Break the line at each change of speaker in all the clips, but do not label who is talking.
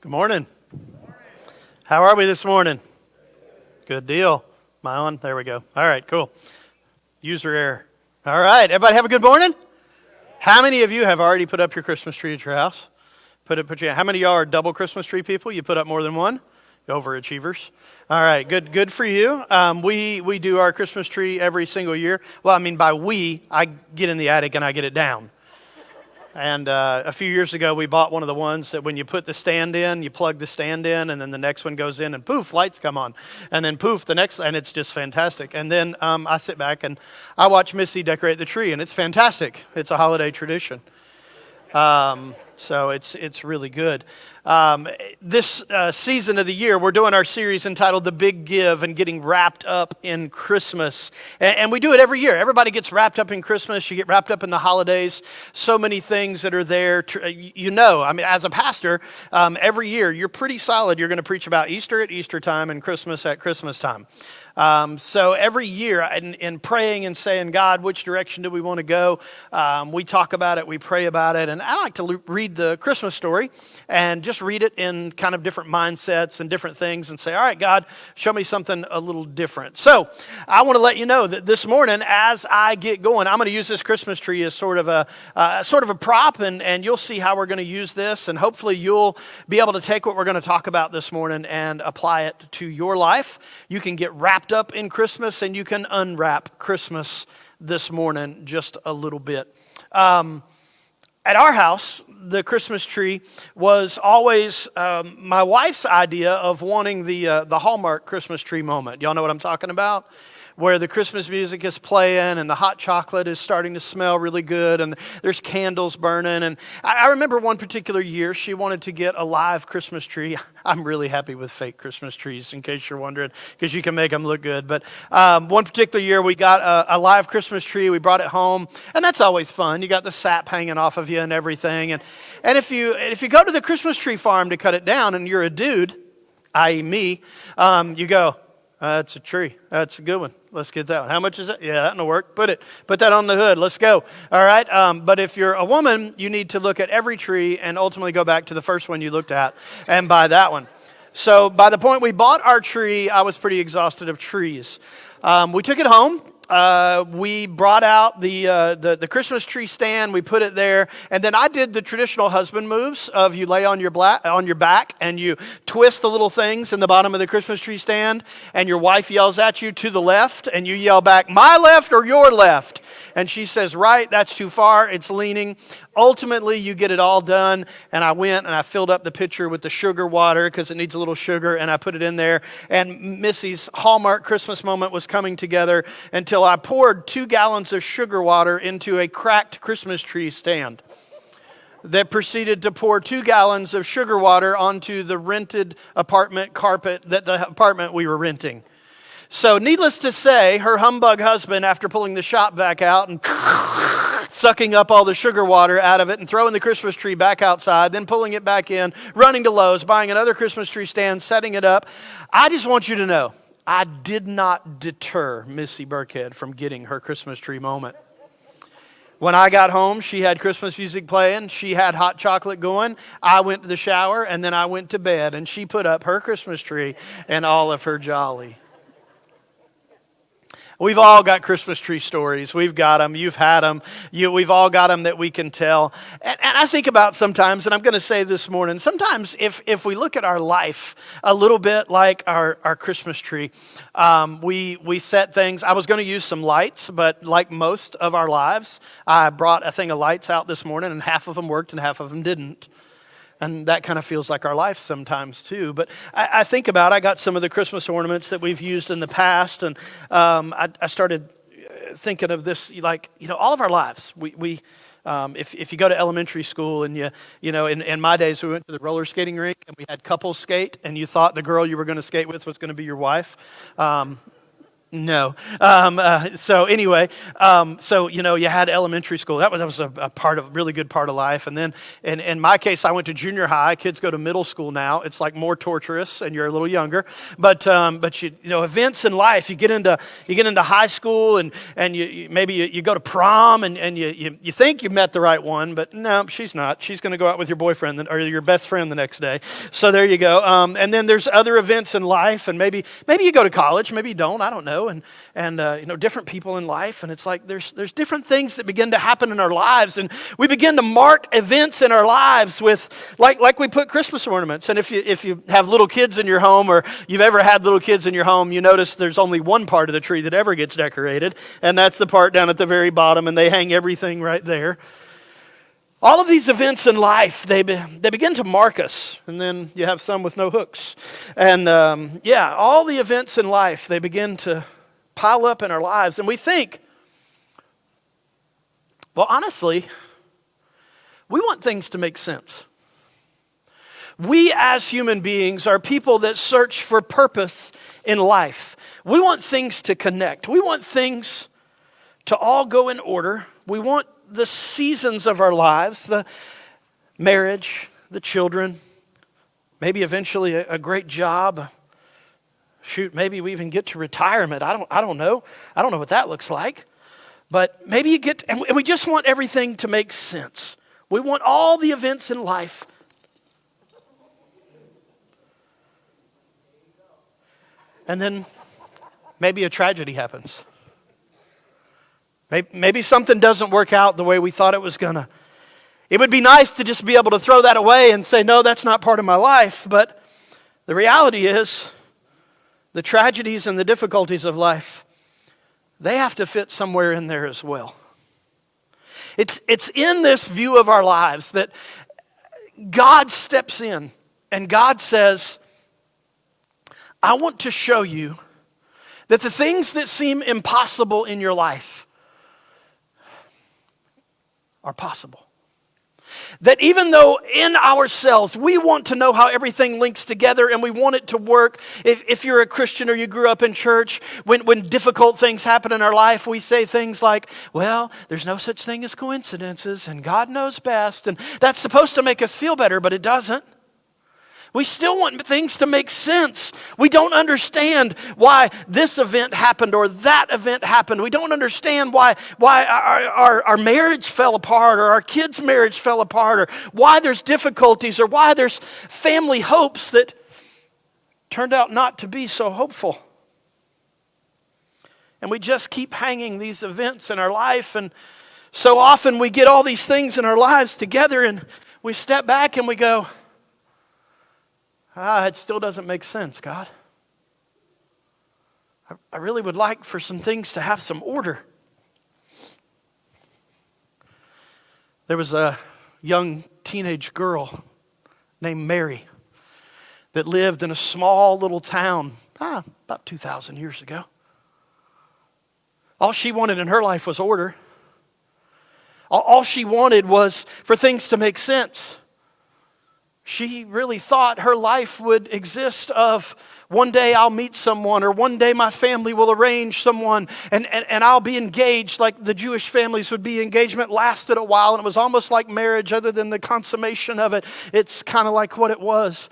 Good morning. How are we this morning? Good deal. Am I on? There we go. All right, cool. User error. All right, everybody have a good morning? How many of you have already put up your Christmas tree at your house? How many of y'all are double Christmas tree people? You put up more than one? Overachievers. All right, good for you. We do our Christmas tree every single year. Well, I mean by we, I get in the attic and I get it down. And a few years ago, we bought one of the ones that when you put the stand in, you plug the stand in, and then the next one goes in, and poof, lights come on. And then poof, the next, and it's just fantastic. And then I sit back and I watch Missy decorate the tree, and it's fantastic. It's a holiday tradition. So it's really good. This season of the year, we're doing our series entitled The Big Give and getting wrapped up in Christmas. And we do it every year. Everybody gets wrapped up in Christmas. You get wrapped up in the holidays. So many things that are there. I mean, as a pastor, every year, you're pretty solid. You're going to preach about Easter at Easter time and Christmas at Christmas time. So every year in praying and saying, God, which direction do we want to go? We talk about it, we pray about it. And I like to read the Christmas story and just read it in kind of different mindsets and different things and say, all right, God, show me something a little different. So I want to let you know that this morning, as I get going, I'm going to use this Christmas tree as sort of a prop, and you'll see how we're going to use this. And hopefully you'll be able to take what we're going to talk about this morning and apply it to your life. You can get wrapped up in Christmas, and you can unwrap Christmas this morning just a little bit. At our house, the Christmas tree was always my wife's idea of wanting the Hallmark Christmas tree moment. Y'all know what I'm talking about? Where the Christmas music is playing and the hot chocolate is starting to smell really good and there's candles burning. And I remember one particular year she wanted to get a live Christmas tree. I'm really happy with fake Christmas trees, in case you're wondering, because you can make them look good. But one particular year we got a live Christmas tree. We brought it home, and that's always fun. You got the sap hanging off of you and everything. And if you go to the Christmas tree farm to cut it down and you're a dude, i.e. me, you go, that's a tree. That's a good one. Let's get that one. How much is it? Yeah, that'll work. Put that on the hood. Let's go. All right. But if you're a woman, you need to look at every tree and ultimately go back to the first one you looked at and buy that one. So by the point we bought our tree, I was pretty exhausted of trees. We took it home. We brought out the Christmas tree stand. We put it there, and then I did the traditional husband moves of you lay on your back and you twist the little things in the bottom of the Christmas tree stand, and your wife yells at you to the left, and you yell back, my left or your left? And she says, right, that's too far, it's leaning. Ultimately, you get it all done, and I went and I filled up the pitcher with the sugar water because it needs a little sugar, and I put it in there, and Missy's Hallmark Christmas moment was coming together until I poured 2 gallons of sugar water into a cracked Christmas tree stand that proceeded to pour 2 gallons of sugar water onto the rented apartment carpet that the apartment we were renting. So needless to say, her humbug husband, after pulling the shop vac out and sucking up all the sugar water out of it and throwing the Christmas tree back outside, then pulling it back in, running to Lowe's, buying another Christmas tree stand, setting it up. I just want you to know, I did not deter Missy Burkhead from getting her Christmas tree moment. When I got home, she had Christmas music playing. She had hot chocolate going. I went to the shower, and then I went to bed, and she put up her Christmas tree and all of her jolly. We've all got Christmas tree stories. We've got them. You've had them. We've all got them that we can tell. And I think about sometimes, and I'm going to say this morning, sometimes if we look at our life a little bit like our Christmas tree, we set things. I was going to use some lights, but like most of our lives, I brought a thing of lights out this morning, and half of them worked and half of them didn't. And that kind of feels like our life sometimes too. But I think about, I got some of the Christmas ornaments that we've used in the past. And I started thinking of this, like, all of our lives. If you go to elementary school and in my days, we went to the roller skating rink and we had couples skate, and you thought the girl you were going to skate with was going to be your wife. No. So anyway, you had elementary school. That was a really good part of life. And then, in my case, I went to junior high. Kids go to middle school now. It's like more torturous, and you're a little younger. But events in life. You get into high school, and maybe you go to prom, and you think you met the right one, but no, she's not. She's going to go out with your boyfriend or your best friend the next day. So there you go. And then there's other events in life, and maybe you go to college, maybe you don't. I don't know. And different people in life, and it's like there's different things that begin to happen in our lives, and we begin to mark events in our lives with like we put Christmas ornaments. And if you have little kids in your home, or you've ever had little kids in your home, you notice there's only one part of the tree that ever gets decorated, and that's the part down at the very bottom, and they hang everything right there. All of these events in life, they begin to mark us, and then you have some with no hooks. And all the events in life, they begin to pile up in our lives, and we think, well, honestly, we want things to make sense. We as human beings are people that search for purpose in life. We want things to connect. We want things to all go in order. We want the seasons of our lives, the marriage, the children, maybe eventually a great job. Shoot, maybe we even get to retirement. I don't know. I don't know what that looks like. But maybe you get, and we just want everything to make sense. We want all the events in life. And then maybe a tragedy happens. Maybe something doesn't work out the way we thought it was gonna. It would be nice to just be able to throw that away and say, no, that's not part of my life. But the reality is, the tragedies and the difficulties of life, they have to fit somewhere in there as well. It's in this view of our lives that God steps in and God says, I want to show you that the things that seem impossible in your life are possible. That even though in ourselves we want to know how everything links together and we want it to work, if you're a Christian or you grew up in church, when difficult things happen in our life, we say things like, well, there's no such thing as coincidences and God knows best, and that's supposed to make us feel better, but it doesn't. We still want things to make sense. We don't understand why this event happened or that event happened. We don't understand why our marriage fell apart or our kids' marriage fell apart, or why there's difficulties, or why there's family hopes that turned out not to be so hopeful. And we just keep hanging these events in our life, and so often we get all these things in our lives together and we step back and we go, it still doesn't make sense, God. I really would like for some things to have some order. There was a young teenage girl named Mary that lived in a small little town about 2,000 years ago. All she wanted in her life was order. All she wanted was for things to make sense. She really thought her life would exist of one day I'll meet someone, or one day my family will arrange someone, and I'll be engaged like the Jewish families would be. Engagement lasted a while, and it was almost like marriage other than the consummation of it. It's kind of like what it was.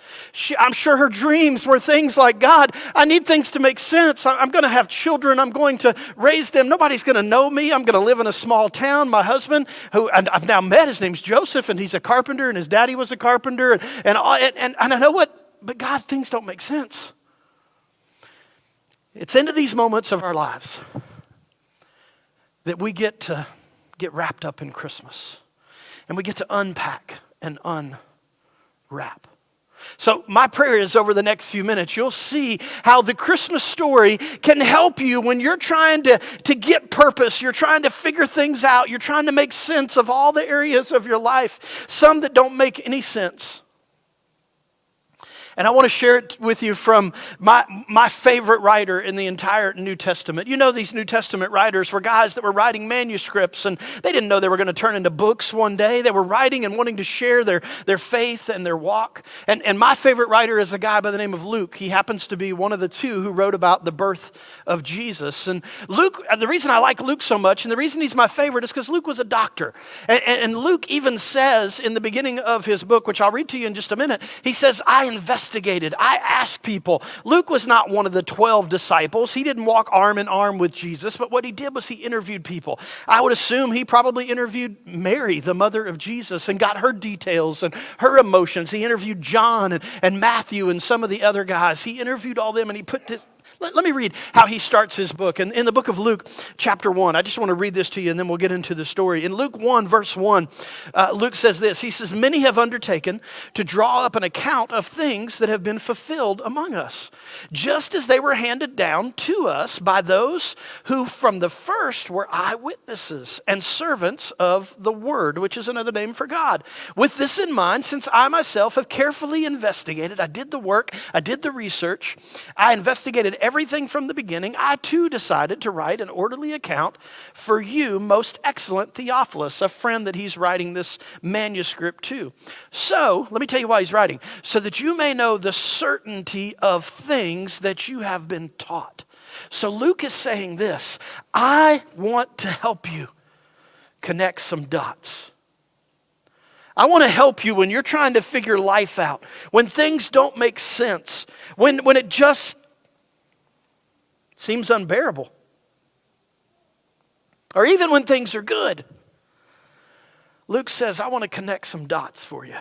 I'm sure her dreams were things like, God, I need things to make sense. I'm going to have children. I'm going to raise them. Nobody's going to know me. I'm going to live in a small town. My husband, who I've now met, his name's Joseph, and he's a carpenter, and his daddy was a carpenter. And I know what, but God, things don't make sense. It's into these moments of our lives that we get to get wrapped up in Christmas. And we get to unpack and unwrap. So my prayer is over the next few minutes, you'll see how the Christmas story can help you when you're trying to get purpose, you're trying to figure things out, you're trying to make sense of all the areas of your life, some that don't make any sense. And I want to share it with you from my favorite writer in the entire New Testament. You know, these New Testament writers were guys that were writing manuscripts, and they didn't know they were going to turn into books one day. They were writing and wanting to share their faith and their walk. And my favorite writer is a guy by the name of Luke. He happens to be one of the two who wrote about the birth of Jesus. And Luke, the reason I like Luke so much, and the reason he's my favorite, is because Luke was a doctor. And Luke even says in the beginning of his book, which I'll read to you in just a minute, he says, I investigated, I asked people. Luke was not one of the 12 disciples. He didn't walk arm in arm with Jesus, but what he did was he interviewed people. I would assume he probably interviewed Mary, the mother of Jesus, and got her details and her emotions. He interviewed John and Matthew and some of the other guys. He interviewed all them, and he put this. Let me read how he starts his book. And in the book of Luke, chapter 1, I just want to read this to you, and then we'll get into the story. In Luke 1, verse 1, Luke says this. He says, many have undertaken to draw up an account of things that have been fulfilled among us, just as they were handed down to us by those who from the first were eyewitnesses and servants of the word, which is another name for God. With this in mind, since I myself have carefully investigated, I did the work, I did the research, I investigated everything from the beginning, I too decided to write an orderly account for you, most excellent Theophilus, a friend that he's writing this manuscript to. So, let me tell you why he's writing. So that you may know the certainty of things that you have been taught. So Luke is saying this, I want to help you connect some dots. I want to help you when you're trying to figure life out, when things don't make sense, when it just seems unbearable. Or even when things are good. Luke says, I want to connect some dots for you.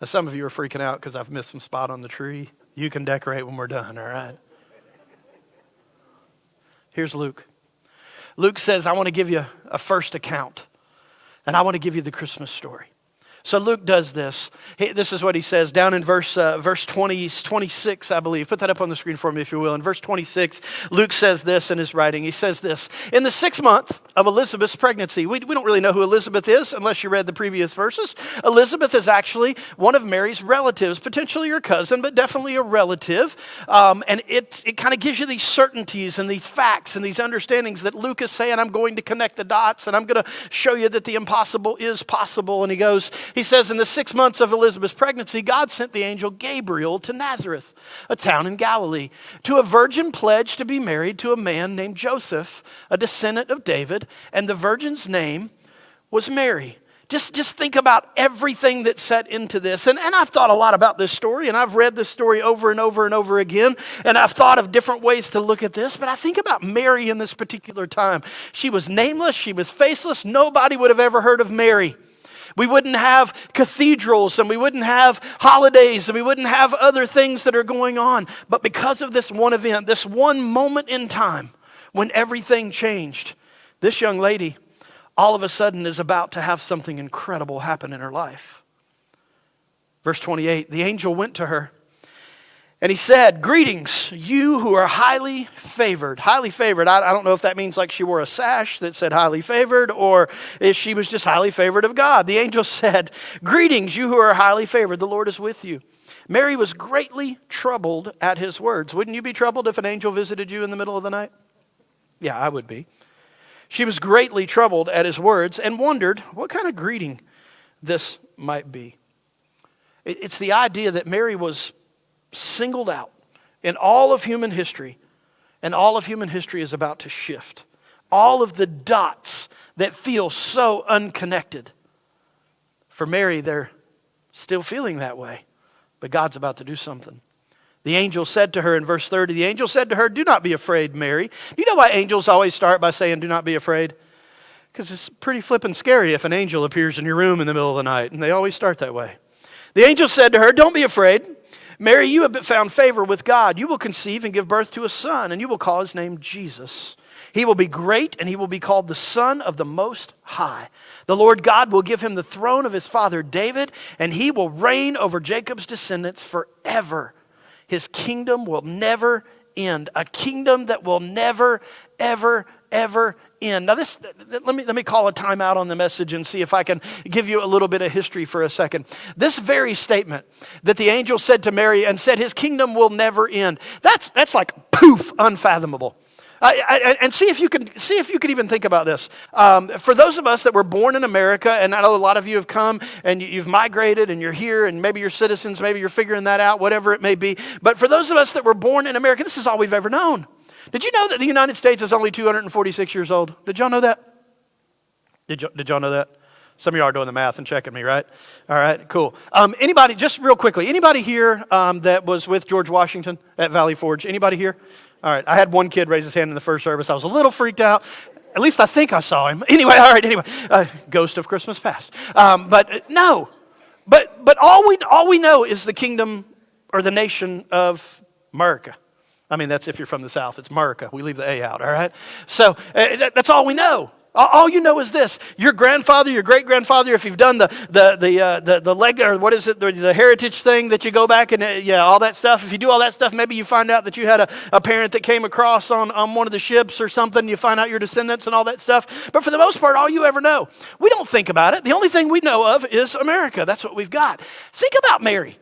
Now, some of you are freaking out because I've missed some spot on the tree. You can decorate when we're done, all right? Here's Luke. Luke says, I want to give you a first account. And I want to give you the Christmas story. So Luke does this. This is what he says down in verse 26, I believe. Put that up on the screen for me, if you will. In verse 26, Luke says this in his writing. He says this, in the 6th month of Elizabeth's pregnancy. We don't really know who Elizabeth is unless you read the previous verses. Elizabeth is actually one of Mary's relatives, potentially her cousin, but definitely a relative. And it kind of gives you these certainties and these facts and these understandings that Luke is saying, I'm going to connect the dots and I'm going to show you that the impossible is possible. And he says, in the 6 months of Elizabeth's pregnancy, God sent the angel Gabriel to Nazareth, a town in Galilee, to a virgin pledged to be married to a man named Joseph, a descendant of David, and the virgin's name was Mary. Just think about everything that's set into this. And I've thought a lot about this story, and I've read this story over and over and over again, and I've thought of different ways to look at this, but I think about Mary in this particular time. She was nameless, she was faceless, nobody would have ever heard of Mary. We wouldn't have cathedrals and we wouldn't have holidays and we wouldn't have other things that are going on. But because of this one event, this one moment in time when everything changed, this young lady all of a sudden is about to have something incredible happen in her life. Verse 28, the angel went to her and he said, greetings, you who are highly favored. Highly favored. I don't know if that means like she wore a sash that said highly favored or if she was just highly favored of God. The angel said, greetings, you who are highly favored. The Lord is with you. Mary was greatly troubled at his words. Wouldn't you be troubled if an angel visited you in the middle of the night? Yeah, I would be. She was greatly troubled at his words and wondered what kind of greeting this might be. It's the idea that Mary was singled out in all of human history, and all of human history is about to shift. All of the dots that feel so unconnected. For Mary, they're still feeling that way, but God's about to do something. The angel said to her in verse 30, the angel said to her, do not be afraid, Mary. Do you know why angels always start by saying, do not be afraid? Because it's pretty flippin' scary if an angel appears in your room in the middle of the night, and they always start that way. The angel said to her, don't be afraid. Mary, you have found favor with God. You will conceive and give birth to a son, and you will call his name Jesus. He will be great, and he will be called the Son of the Most High. The Lord God will give him the throne of his father David, and he will reign over Jacob's descendants forever. His kingdom will never end. A kingdom that will never, ever, ever end. Now let me call a timeout on the message and see if I can give you a little bit of history for a second. This very statement that the angel said to Mary and said his kingdom will never end, that's like poof, unfathomable. And see if you can even think about this. For those of us that were born in America, and I know a lot of you have come and you've migrated and you're here, and maybe you're citizens, maybe you're figuring that out, whatever it may be. But for those of us that were born in America, this is all we've ever known. Did you know that the United States is only 246 years old? Did y'all know that? Did y'all know that? Some of you are doing the math and checking me, right? All right, cool. Anybody, just real quickly, anybody here that was with George Washington at Valley Forge? Anybody here? All right, I had one kid raise his hand in the first service. I was a little freaked out. At least I think I saw him. Anyway, all right, ghost of Christmas past. But all we know is the kingdom or the nation of America. I mean, that's if you're from the South, it's America. We leave the A out, all right? So that's all we know. All you know is this: your grandfather, your great grandfather. If you've done the leg, or what is it, the heritage thing that you go back and all that stuff. If you do all that stuff, maybe you find out that you had a parent that came across on one of the ships or something. You find out your descendants and all that stuff. But for the most part, all you ever know, we don't think about it. The only thing we know of is America. That's what we've got. Think about Mary.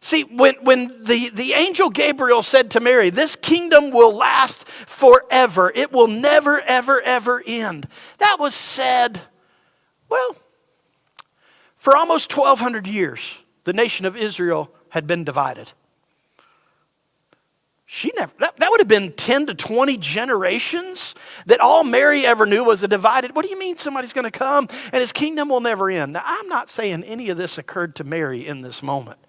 See, when the angel Gabriel said to Mary, this kingdom will last forever. It will never, ever, ever end. That was said, well, for almost 1,200 years, the nation of Israel had been divided. That would have been 10 to 20 generations that all Mary ever knew was a divided. What do you mean somebody's going to come and his kingdom will never end? Now, I'm not saying any of this occurred to Mary in this moment.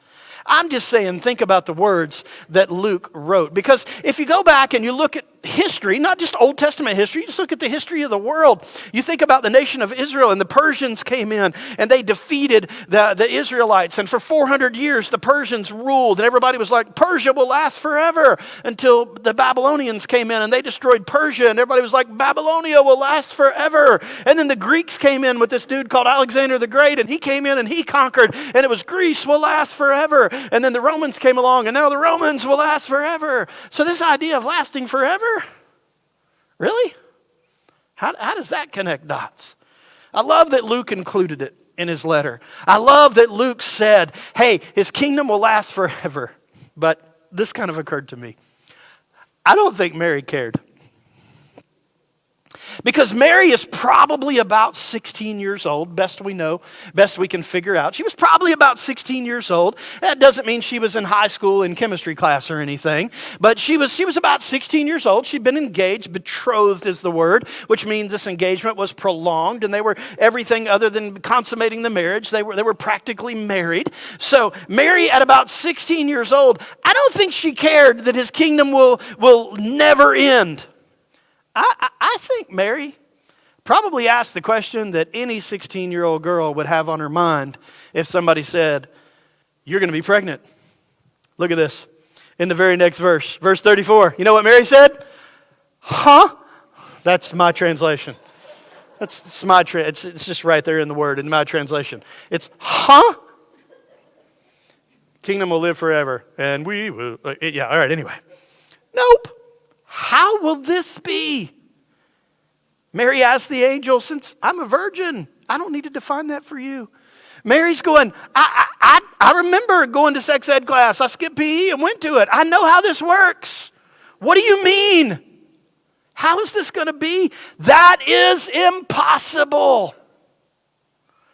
I'm just saying, think about the words that Luke wrote. Because if you go back and you look at history, not just Old Testament history, you just look at the history of the world. You think about the nation of Israel, and the Persians came in and they defeated the Israelites. And for 400 years, the Persians ruled, and everybody was like, Persia will last forever, until the Babylonians came in and they destroyed Persia, and everybody was like, Babylonia will last forever. And then the Greeks came in with this dude called Alexander the Great, and he came in and he conquered, and it was Greece will last forever. And then the Romans came along, and now the Romans will last forever. So this idea of lasting forever, really? How does that connect dots? I love that Luke included it in his letter. I love that Luke said, hey, his kingdom will last forever. But this kind of occurred to me. I don't think Mary cared. Because Mary is probably about 16 years old, best we know, best we can figure out. She was probably about 16 years old. That doesn't mean she was in high school in chemistry class or anything, but she was about 16 years old. She'd been engaged, betrothed is the word, which means this engagement was prolonged, and they were everything other than consummating the marriage. They were practically married. So Mary, at about 16 years old, I don't think she cared that his kingdom will never end. I think Mary probably asked the question that any 16-year-old girl would have on her mind if somebody said, you're going to be pregnant. Look at this. In the very next verse, verse 34. You know what Mary said? Huh? That's my translation. It's my it's just right there in the word, in my translation. It's, huh? Kingdom will live forever, and we will. Yeah, all right, anyway. Nope. How will this be? Mary asked the angel, since I'm a virgin, I don't need to define that for you. Mary's going, I remember going to sex ed class. I skipped PE and went to it. I know how this works. What do you mean? How is this going to be? That is impossible.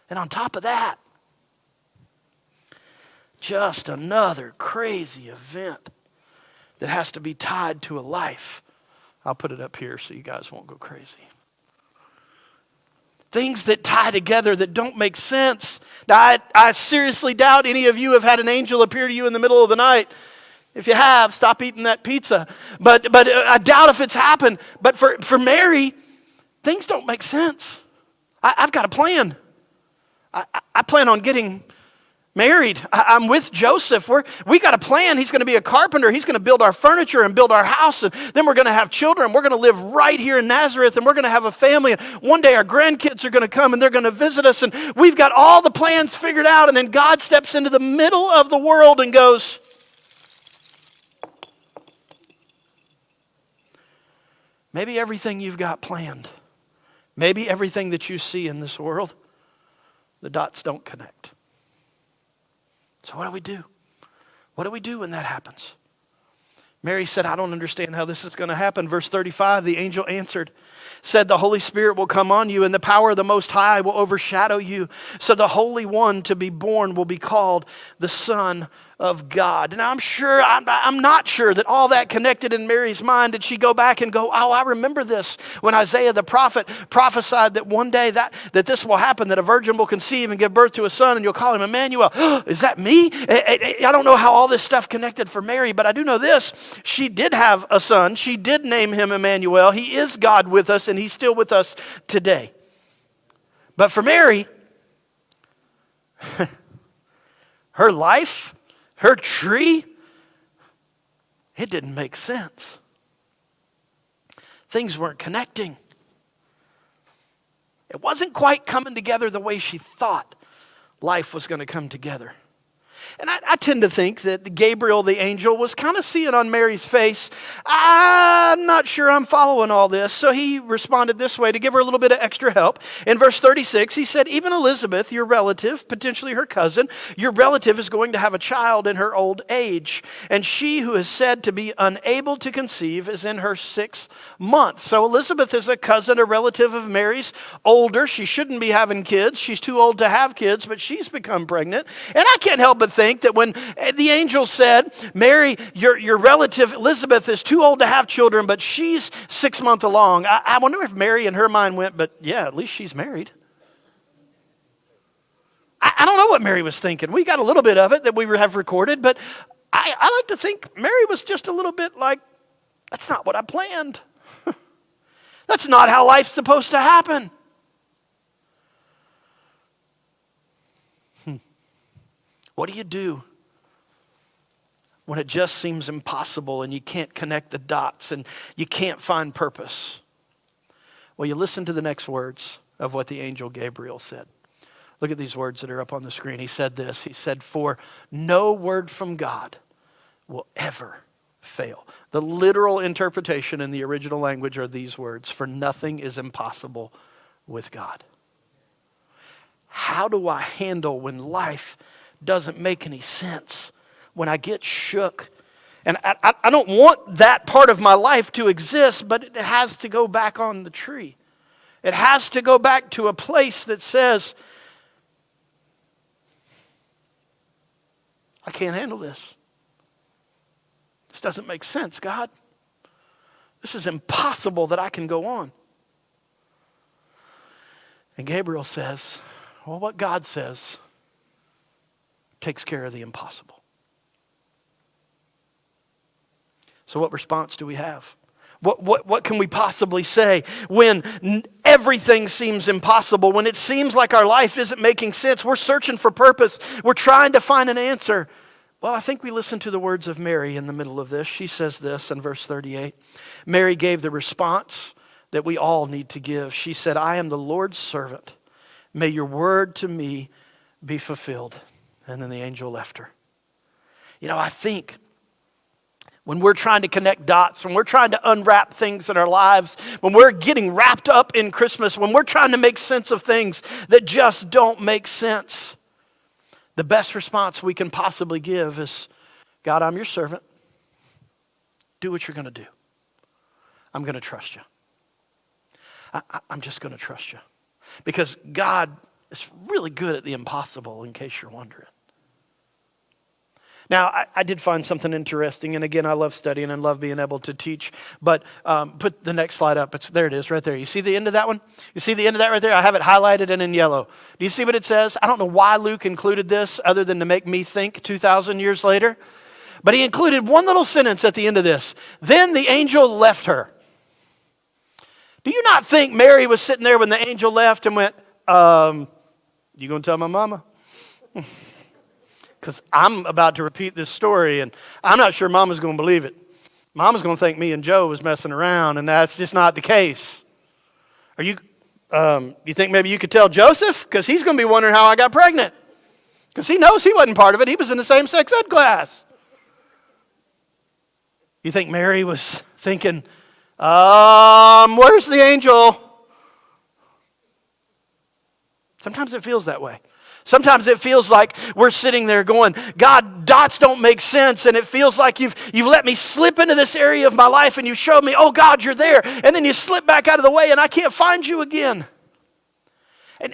And on top of that, just another crazy event that has to be tied to a life. I'll put it up here so you guys won't go crazy. Things that tie together that don't make sense. Now, I seriously doubt any of you have had an angel appear to you in the middle of the night. If you have, stop eating that pizza. But I doubt if it's happened. But for Mary, things don't make sense. I've got a plan. I plan on getting married. I'm with Joseph. We got a plan. He's going to be a carpenter. He's going to build our furniture and build our house. And then we're going to have children. We're going to live right here in Nazareth. And we're going to have a family. And one day our grandkids are going to come and they're going to visit us. And we've got all the plans figured out. And then God steps into the middle of the world and goes, Maybe everything you've got planned, maybe everything that you see in this world, the dots don't connect. So what do we do? What do we do when that happens? Mary said, I don't understand how this is going to happen. Verse 35, the angel answered, said, the Holy Spirit will come on you and the power of the Most High will overshadow you. So the Holy One to be born will be called the Son of God. And I'm not sure that all that connected in Mary's mind. Did she go back and go, oh, I remember this when Isaiah the prophet prophesied that one day that this will happen, that a virgin will conceive and give birth to a son and you'll call him Emmanuel. Is that me? I don't know how all this stuff connected for Mary, but I do know this. She did have a son. She did name him Emmanuel. He is God with us and he's still with us today. But for Mary, her life, her tree, it didn't make sense. Things weren't connecting. It wasn't quite coming together the way she thought life was going to come together. And I tend to think that Gabriel, the angel, was kind of seeing on Mary's face, I'm not sure I'm following all this. So he responded this way to give her a little bit of extra help. In verse 36, he said, even Elizabeth, your relative, potentially her cousin, your relative is going to have a child in her old age. And she who is said to be unable to conceive is in her 6th month. So Elizabeth is a cousin, a relative of Mary's, older. She shouldn't be having kids. She's too old to have kids, but she's become pregnant. And I can't help but think that when the angel said, Mary, your relative Elizabeth is too old to have children, but she's 6 months along, I wonder if Mary in her mind went, but yeah, at least she's married. I don't know what Mary was thinking. We got a little bit of it that we have recorded, but I like to think Mary was just a little bit like, that's not what I planned. That's not how life's supposed to happen. What do you do when it just seems impossible and you can't connect the dots and you can't find purpose? Well, you listen to the next words of what the angel Gabriel said. Look at these words that are up on the screen. He said this. He said, for no word from God will ever fail. The literal interpretation in the original language are these words, for nothing is impossible with God. How do I handle when life doesn't make any sense, when I get shook? And I don't want that part of my life to exist, but it has to go back on the tree. It has to go back to a place that says, I can't handle this. This doesn't make sense, God. This is impossible that I can go on. And Gabriel says, well, what God says takes care of the impossible. So what response do we have? What can we possibly say when everything seems impossible, when it seems like our life isn't making sense? We're searching for purpose. We're trying to find an answer. Well, I think we listen to the words of Mary in the middle of this. She says this in verse 38. Mary gave the response that we all need to give. She said, I am the Lord's servant. May your word to me be fulfilled. And then the angel left her. You know, I think when we're trying to connect dots, when we're trying to unwrap things in our lives, when we're getting wrapped up in Christmas, when we're trying to make sense of things that just don't make sense, the best response we can possibly give is, God, I'm your servant. Do what you're going to do. I'm going to trust you. I'm just going to trust you. Because God is really good at the impossible, in case you're wondering. Now, I did find something interesting, and again, I love studying and love being able to teach, but put the next slide up. There it is, right there. You see the end of that one? You see the end of that right there? I have it highlighted and in yellow. Do you see what it says? I don't know why Luke included this other than to make me think 2,000 years later, but he included one little sentence at the end of this. Then the angel left her. Do you not think Mary was sitting there when the angel left and went, you going to tell my mama? Because I'm about to repeat this story, and I'm not sure Mama's going to believe it. Mama's going to think me and Joe was messing around, and that's just not the case. You think maybe you could tell Joseph? Because he's going to be wondering how I got pregnant. Because he knows he wasn't part of it. He was in the same sex ed class. You think Mary was thinking, Where's the angel? Sometimes it feels that way. Sometimes it feels like we're sitting there going, God, dots don't make sense. And it feels like you've let me slip into this area of my life and you showed me, oh God, you're there. And then you slip back out of the way and I can't find you again.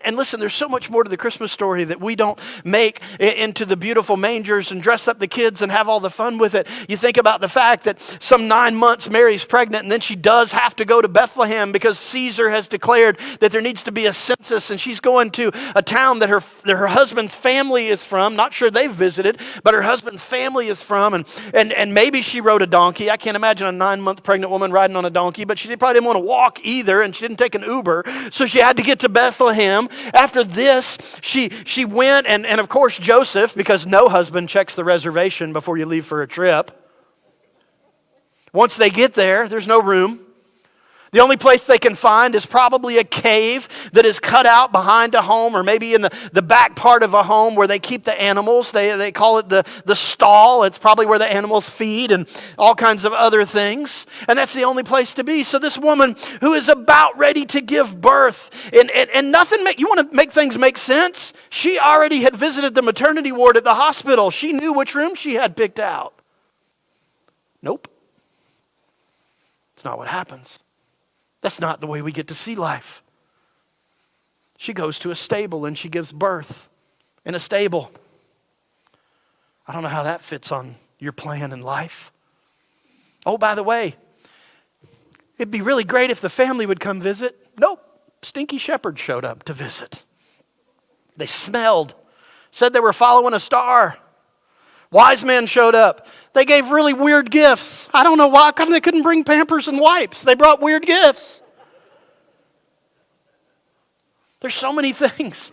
And listen, there's so much more to the Christmas story that we don't make into the beautiful mangers and dress up the kids and have all the fun with it. You think about the fact that some 9 months Mary's pregnant and then she does have to go to Bethlehem because Caesar has declared that there needs to be a census, and she's going to a town that her husband's family is from. Not sure they've visited, but her husband's family is from. And maybe she rode a donkey. I can't imagine a 9-month pregnant woman riding on a donkey, but she probably didn't want to walk either, and she didn't take an Uber. So she had to get to Bethlehem. After this, she went, and of course Joseph, because no husband checks the reservation before you leave for a trip. Once they get there, there's no room. The only place they can find is probably a cave that is cut out behind a home, or maybe in the back part of a home where they keep the animals. They call it the stall. It's probably where the animals feed and all kinds of other things. And that's the only place to be. So this woman who is about ready to give birth, and nothing, you want to make things make sense? She already had visited the maternity ward at the hospital. She knew which room she had picked out. Nope. It's not what happens. That's not the way we get to see life. She goes to a stable and she gives birth in a stable. I don't know how that fits on your plan in life. Oh, by the way, it'd be really great if the family would come visit. Nope, stinky shepherds showed up to visit. They smelled, said they were following a star. Wise men showed up. They gave really weird gifts. I don't know why. They couldn't bring Pampers and wipes. They brought weird gifts. There's so many things.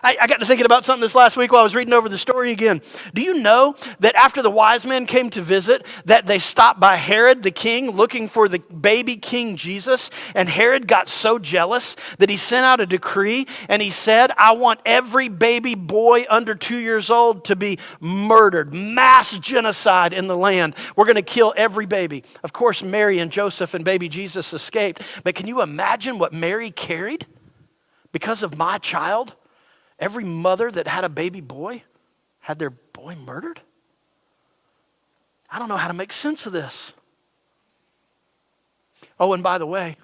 I got to thinking about something this last week while I was reading over the story again. Do you know that after the wise men came to visit, that they stopped by Herod the king looking for the baby King Jesus? And Herod got so jealous that he sent out a decree and he said, I want every baby boy under 2 years old to be murdered. Mass genocide in the land. We're going to kill every baby. Of course, Mary and Joseph and baby Jesus escaped. But can you imagine what Mary carried? Because of my child? Every mother that had a baby boy had their boy murdered? I don't know how to make sense of this. Oh, and by the way,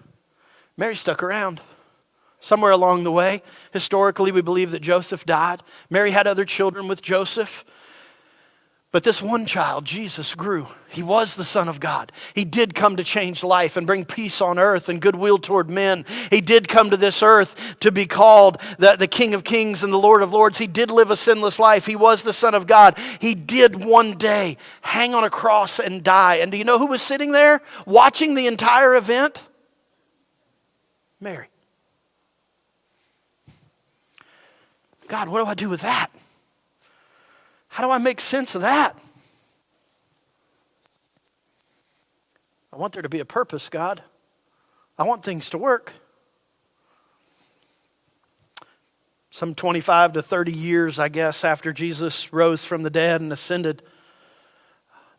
Mary stuck around. Somewhere along the way, historically, we believe that Joseph died. Mary had other children with Joseph. But this one child, Jesus, grew. He was the Son of God. He did come to change life and bring peace on earth and goodwill toward men. He did come to this earth to be called the King of Kings and the Lord of Lords. He did live a sinless life. He was the Son of God. He did one day hang on a cross and die. And do you know who was sitting there watching the entire event? Mary. God, what do I do with that? How do I make sense of that? I want there to be a purpose, God. I want things to work. Some 25 to 30 years, I guess, after Jesus rose from the dead and ascended,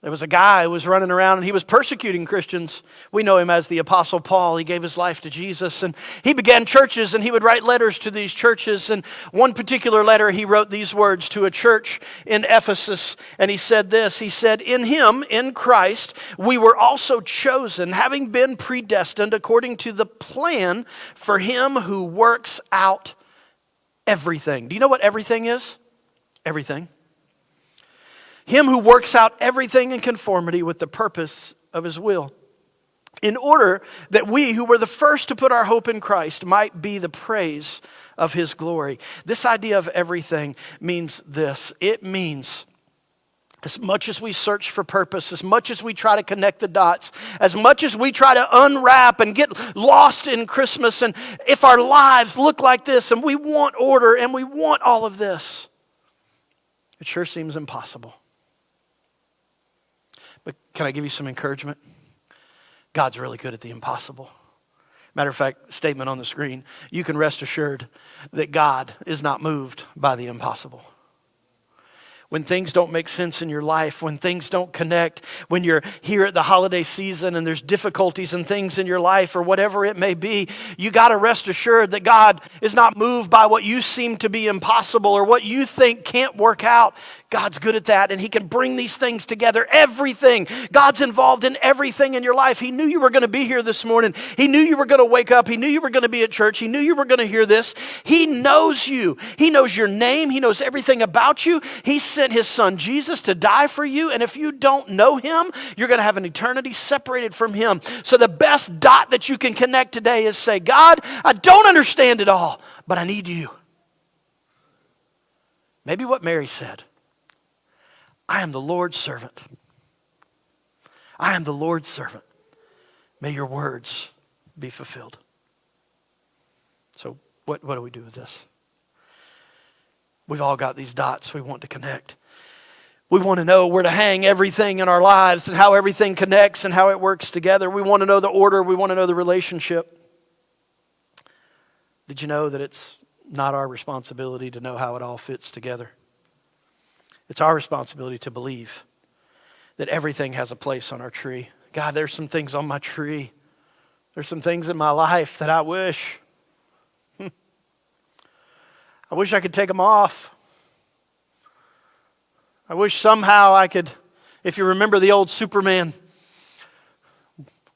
there was a guy who was running around and he was persecuting Christians. We know him as the Apostle Paul. He gave his life to Jesus and he began churches and he would write letters to these churches. And one particular letter, he wrote these words to a church in Ephesus. And he said this, he said, in him, in Christ, we were also chosen, having been predestined according to the plan for him who works out everything. Do you know what everything is? Everything. Him who works out everything in conformity with the purpose of his will, in order that we who were the first to put our hope in Christ might be the praise of his glory. This idea of everything means this. It means as much as we search for purpose, as much as we try to connect the dots, as much as we try to unwrap and get lost in Christmas, and if our lives look like this and we want order and we want all of this, it sure seems impossible. But can I give you some encouragement? God's really good at the impossible. Matter of fact, statement on the screen. You can rest assured that God is not moved by the impossible. when things don't make sense in your life, when things don't connect, when you're here at the holiday season and there's difficulties and things in your life or whatever it may be, you got to rest assured that God is not moved by what you seem to be impossible or what you think can't work out. God's good at that, and He can bring these things together. Everything. God's involved in everything in your life. He knew you were going to be here this morning. He knew you were going to wake up. He knew you were going to be at church. He knew you were going to hear this. He knows you. He knows your name. He knows everything about you. He sent His Son Jesus to die for you, and if you don't know Him, you're going to have an eternity separated from Him. So the best dot that you can connect today is say, God, I don't understand it all, but I need you. Maybe what Mary said. I am the Lord's servant. I am the Lord's servant. May your words be fulfilled. So what do we do with this? We've all got these dots we want to connect. We want to know where to hang everything in our lives and how everything connects and how it works together. We want to know the order. We want to know the relationship. Did you know that it's not our responsibility to know how it all fits together? It's our responsibility to believe that everything has a place on our tree. God, there's some things on my tree. There's some things in my life that I wish I could take them off. I wish somehow I could, if you remember the old Superman,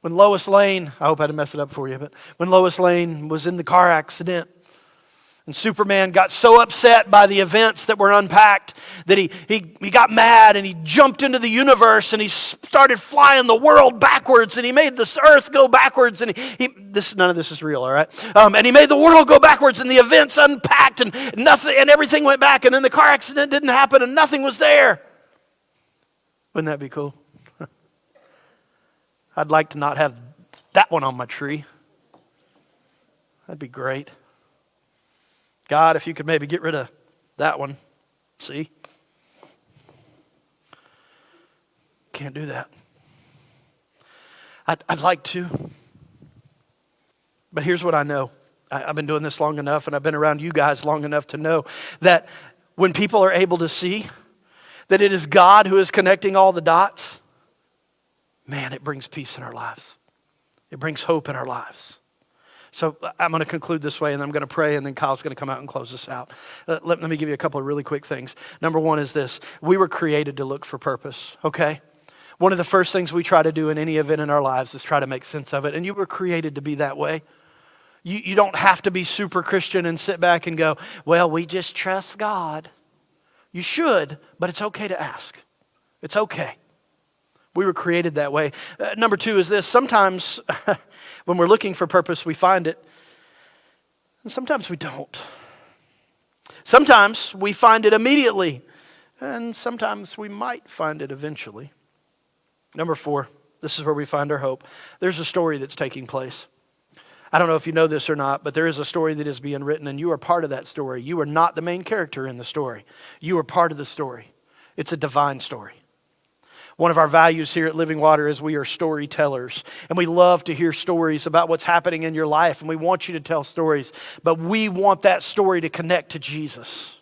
when Lois Lane, I hope I didn't mess it up for you, but when Lois Lane was in the car accident, and Superman got so upset by the events that were unpacked that he got mad and he jumped into the universe and he started flying the world backwards and he made this earth go backwards and none of this is real, all right? And he made the world go backwards and the events unpacked and nothing and everything went back and then the car accident didn't happen and nothing was there. Wouldn't that be cool? I'd like to not have that one on my tree. That'd be great. God, if you could maybe get rid of that one. See? Can't do that. I'd like to. But here's what I know. I've been doing this long enough and I've been around you guys long enough to know that when people are able to see that it is God who is connecting all the dots, man, it brings peace in our lives. It brings hope in our lives. So I'm going to conclude this way, and I'm going to pray, and then Kyle's going to come out and close us out. Let me give you a couple of really quick things. Number one is this. We were created to look for purpose, okay? One of the first things we try to do in any event in our lives is try to make sense of it, and you were created to be that way. You don't have to be super Christian and sit back and go, well, we just trust God. You should, but it's okay to ask. It's okay. We were created that way. Number two is this. Sometimes when we're looking for purpose, we find it. And sometimes we don't. Sometimes we find it immediately. And sometimes we might find it eventually. Number four, this is where we find our hope. There's a story that's taking place. I don't know if you know this or not, but there is a story that is being written, and you are part of that story. You are not the main character in the story. You are part of the story. It's a divine story. One of our values here at Living Water is we are storytellers, and we love to hear stories about what's happening in your life, and we want you to tell stories, but we want that story to connect to Jesus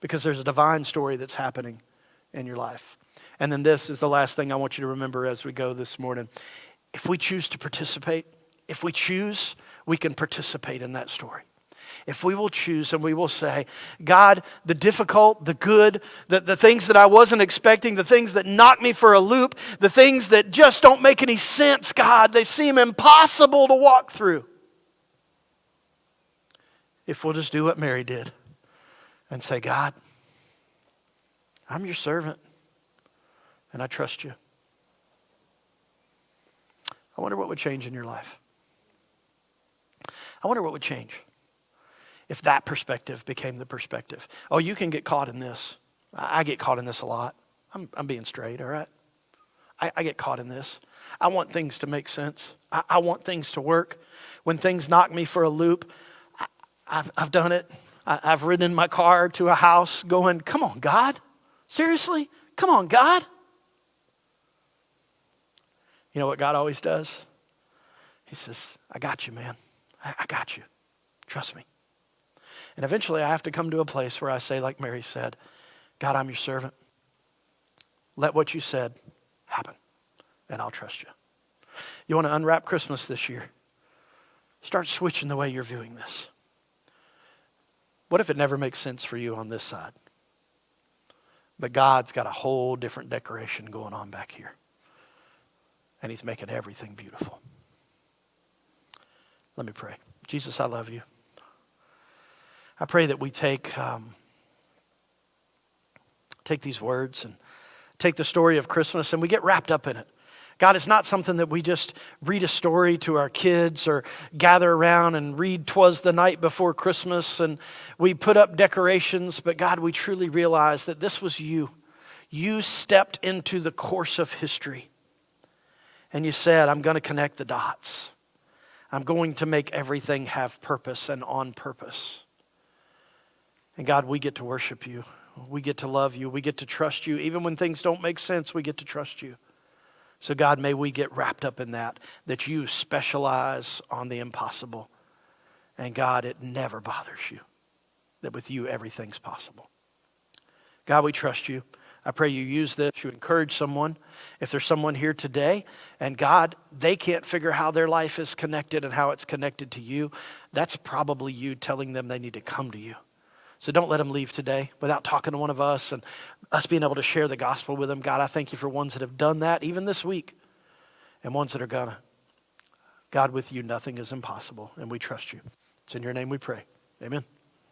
because there's a divine story that's happening in your life. And then this is the last thing I want you to remember as we go this morning. If we choose to participate, if we choose, we can participate in that story. If we will choose and we will say, God, the difficult, the good, the things that I wasn't expecting, the things that knock me for a loop, the things that just don't make any sense, God, they seem impossible to walk through. If we'll just do what Mary did and say, God, I'm your servant and I trust you. I wonder what would change in your life. I wonder what would change if that perspective became the perspective. Oh, you can get caught in this. I get caught in this a lot. I'm being straight, all right? I get caught in this. I want things to make sense. I want things to work. When things knock me for a loop, I've done it. I've ridden in my car to a house going, come on, God. Seriously? Come on, God. You know what God always does? He says, I got you, man. I got you. Trust me. And eventually I have to come to a place where I say, like Mary said, God, I'm your servant. Let what you said happen, and I'll trust you. You want to unwrap Christmas this year? Start switching the way you're viewing this. What if it never makes sense for you on this side? But God's got a whole different decoration going on back here. And he's making everything beautiful. Let me pray. Jesus, I love you. I pray that we take these words and take the story of Christmas and we get wrapped up in it. God, it's not something that we just read a story to our kids or gather around and read "'Twas the Night Before Christmas" and we put up decorations, but God, we truly realize that this was you. You stepped into the course of history and you said, I'm going to connect the dots. I'm going to make everything have purpose and on purpose. And God, we get to worship you. We get to love you. We get to trust you. Even when things don't make sense, we get to trust you. So God, may we get wrapped up in that you specialize on the impossible. And God, it never bothers you that with you everything's possible. God, we trust you. I pray you use this to encourage someone. If there's someone here today and God, they can't figure how their life is connected and how it's connected to you, that's probably you telling them they need to come to you. So don't let them leave today without talking to one of us and us being able to share the gospel with them. God, I thank you for ones that have done that even this week and ones that are gonna. God, with you, nothing is impossible, and we trust you. It's in your name we pray. Amen.